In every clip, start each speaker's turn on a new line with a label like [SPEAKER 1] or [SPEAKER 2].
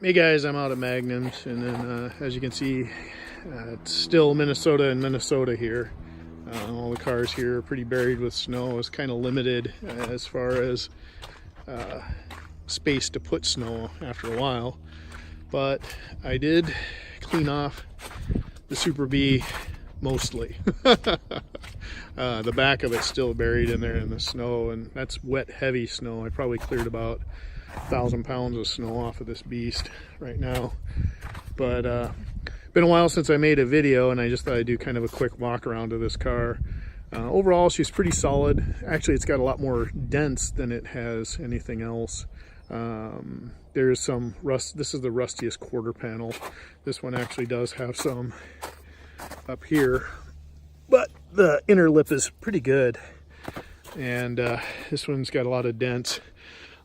[SPEAKER 1] Hey guys, I'm out at Magnum's, and then as you can see, it's still Minnesota and Minnesota here. All the cars here are pretty buried with snow. It's kind of limited as far as space to put snow after a while. But I did clean off the Super B mostly. The back of it's still buried in there in the snow, and that's wet, heavy snow. I probably cleared about 1,000 pounds of snow off of this beast right now. But been a while since I made a video, and I just thought I'd do kind of a quick walk around of this car. Overall, she's pretty solid. Actually, it's got a lot more dents than it has anything else. There's some rust. This is the rustiest quarter panel. This one actually does have some up here, but the inner lip is pretty good. And this one's got a lot of dents,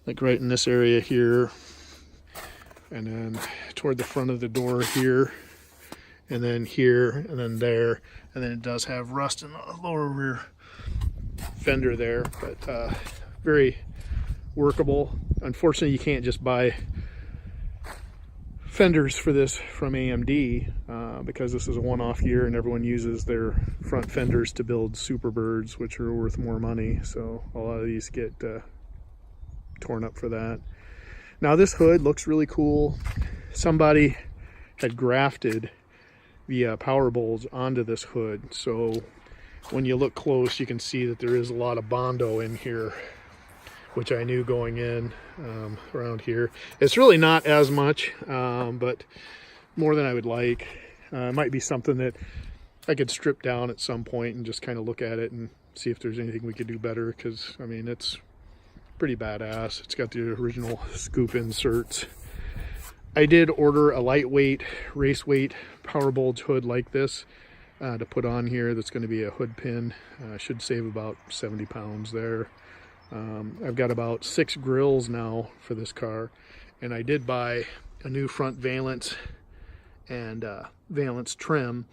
[SPEAKER 1] like right in this area here, and then toward the front of the door here, and then here, and then there, and then it does have rust in the lower rear fender there, but very workable. Unfortunately, you can't just buy fenders for this from AMD because this is a one-off year and everyone uses their front fenders to build Superbirds, which are worth more money, so a lot of these get torn up for that. Now this hood looks really cool. Somebody had grafted the power bulbs onto this hood, so when you look close you can see that there is a lot of Bondo in here, which I knew going in around here. It's really not as much, but more than I would like. It might be something that I could strip down at some point and just kind of look at it and see if there's anything we could do better, because I mean, it's pretty badass. It's got the original scoop inserts. I did order a lightweight race weight power bulge hood like this to put on here. That's going to be a hood pin. Should save about 70 pounds there. I've got about 6 grills now for this car, and I did buy a new front valance and valance trim.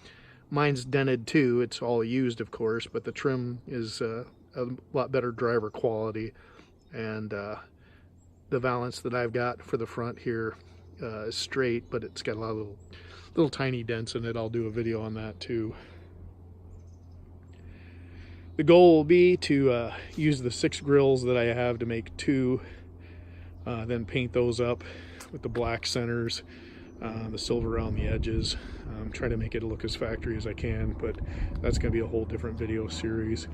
[SPEAKER 1] Mine's dented too. It's all used, of course, but the trim is a lot better driver quality. And the valance that I've got for the front here is straight, but it's got a lot of little tiny dents in it. I'll do a video on that too. The goal will be to use the 6 grills that I have to make 2, then paint those up with the black centers, the silver around the edges. Try to make it look as factory as I can, but that's going to be a whole different video series.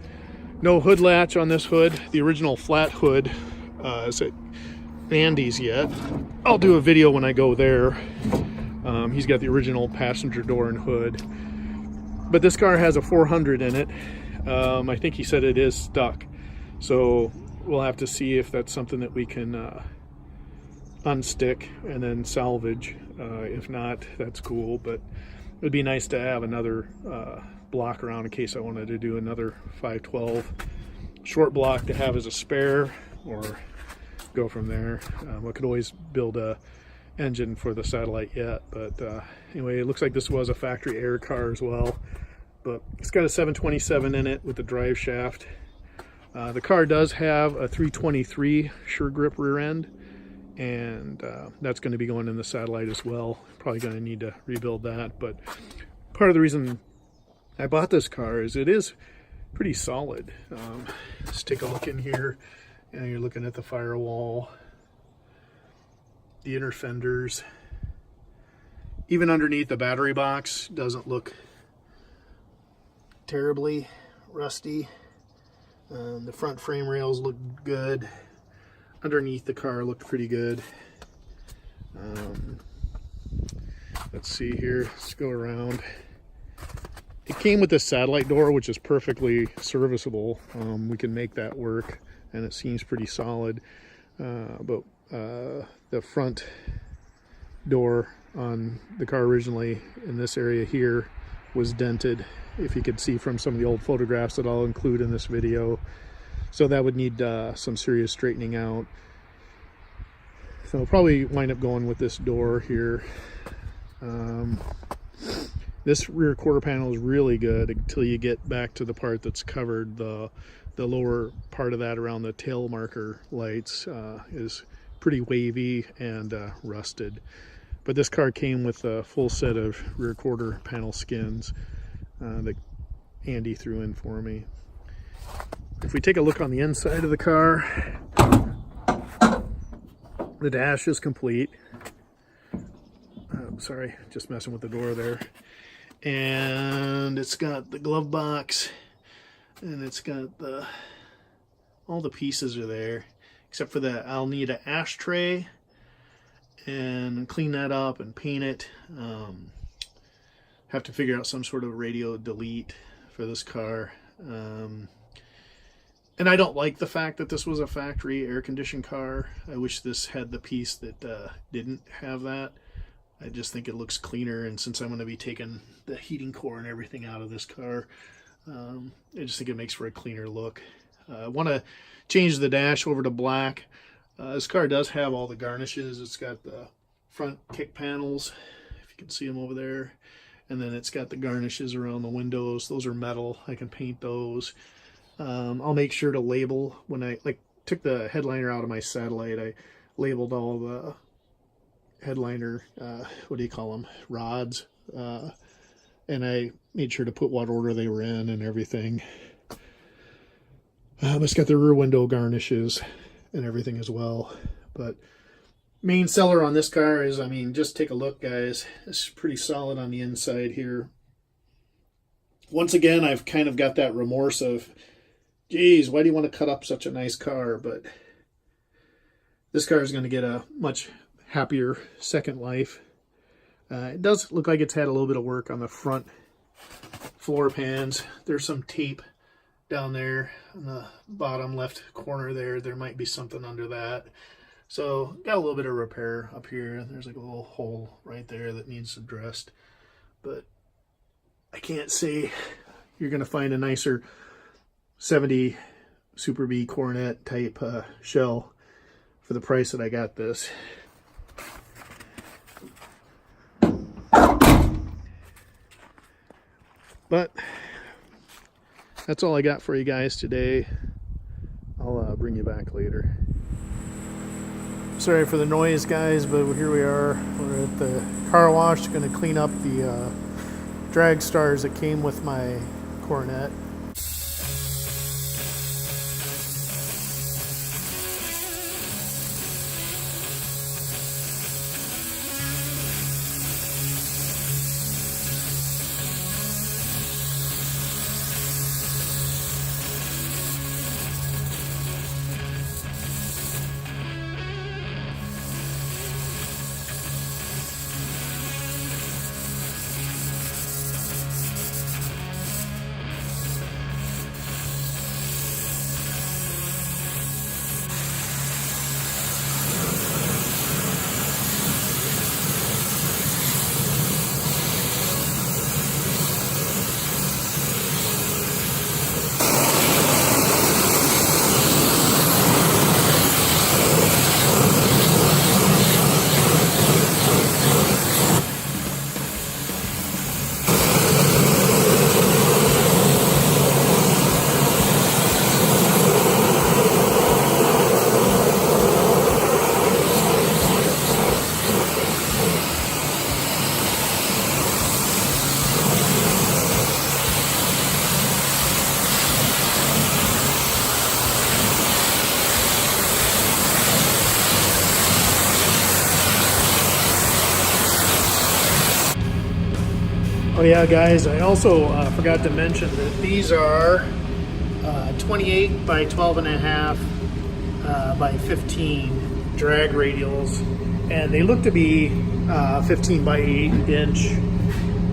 [SPEAKER 1] No hood latch on this hood. The original flat hood is at Andy's yet. I'll do a video when I go there. He's got the original passenger door and hood, but this car has a 400 in it. I think he said it is stuck, so we'll have to see if that's something that we can unstick and then salvage. If not, that's cool, but it would be nice to have another block around in case I wanted to do another 512 short block to have as a spare, or go from there. I could always build a engine for the satellite yet, but anyway, it looks like this was a factory air car as well. But it's got a 727 in it with the drive shaft. The car does have a 323 sure grip rear end, and that's going to be going in the satellite as well. Probably going to need to rebuild that, but part of the reason I bought this car is it is pretty solid. Let's take a look in here, and you're looking at the firewall, the inner fenders. Even underneath the battery box doesn't look terribly rusty. The front frame rails look good. Underneath the car looked pretty good. Let's see here. Let's go around. It came with a satellite door, which is perfectly serviceable. We can make that work, and it seems pretty solid. But the front door on the car originally in this area here was dented, if you could see from some of the old photographs that I'll include in this video. So that would need some serious straightening out. So I'll probably wind up going with this door here. This rear quarter panel is really good until you get back to the part that's covered. The lower part of that around the tail marker lights is pretty wavy and rusted. But this car came with a full set of rear quarter panel skins that Andy threw in for me. If we take a look on the inside of the car, the dash is complete. Sorry, just messing with the door there. And it's got the glove box, and it's got all the pieces are there, except for that. I'll need an ashtray and clean that up and paint it. Have to figure out some sort of radio delete for this car. And I don't like the fact that this was a factory air-conditioned car. I wish this had the piece that didn't have that. I just think it looks cleaner, and since I'm going to be taking the heating core and everything out of this car, I just think it makes for a cleaner look. I want to change the dash over to black. This car does have all the garnishes. It's got the front kick panels, if you can see them over there, and then it's got the garnishes around the windows. Those are metal. I can paint those. I'll make sure to label when I took the headliner out of my Satellite. I labeled all the headliner, what do you call them, rods, and I made sure to put what order they were in and everything. It's got the rear window garnishes and everything as well. But main seller on this car is, I mean, just take a look, guys. It's pretty solid on the inside here. Once again, I've kind of got that remorse of, geez, why do you want to cut up such a nice car? But this car is going to get a much happier second life. It does look like it's had a little bit of work on the front floor pans. There's some tape down there on the bottom left corner there. There might be something under that. So got a little bit of repair up here. There's like a little hole right there that needs addressed. But I can't say you're going to find a nicer 70 Super B Coronet type shell for the price that I got this. But that's all I got for you guys today. I'll bring you back later. Sorry for the noise, guys, but here we are. We're at the car wash, going to clean up the drag stars that came with my Coronet. Oh yeah, guys, I also forgot to mention that these are 28 by 12 and a half by 15 drag radials, and they look to be 15 by 8 inch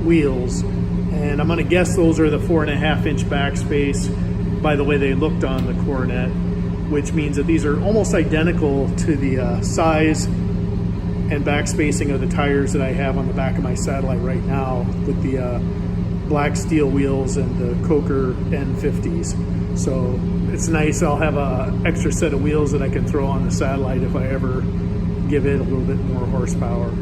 [SPEAKER 1] wheels, and I'm going to guess those are the 4.5 inch backspace by the way they looked on the Coronet, which means that these are almost identical to the size and back spacing of the tires that I have on the back of my Satellite right now, with the black steel wheels and the Coker N50s. So it's nice. I'll have an extra set of wheels that I can throw on the Satellite if I ever give it a little bit more horsepower.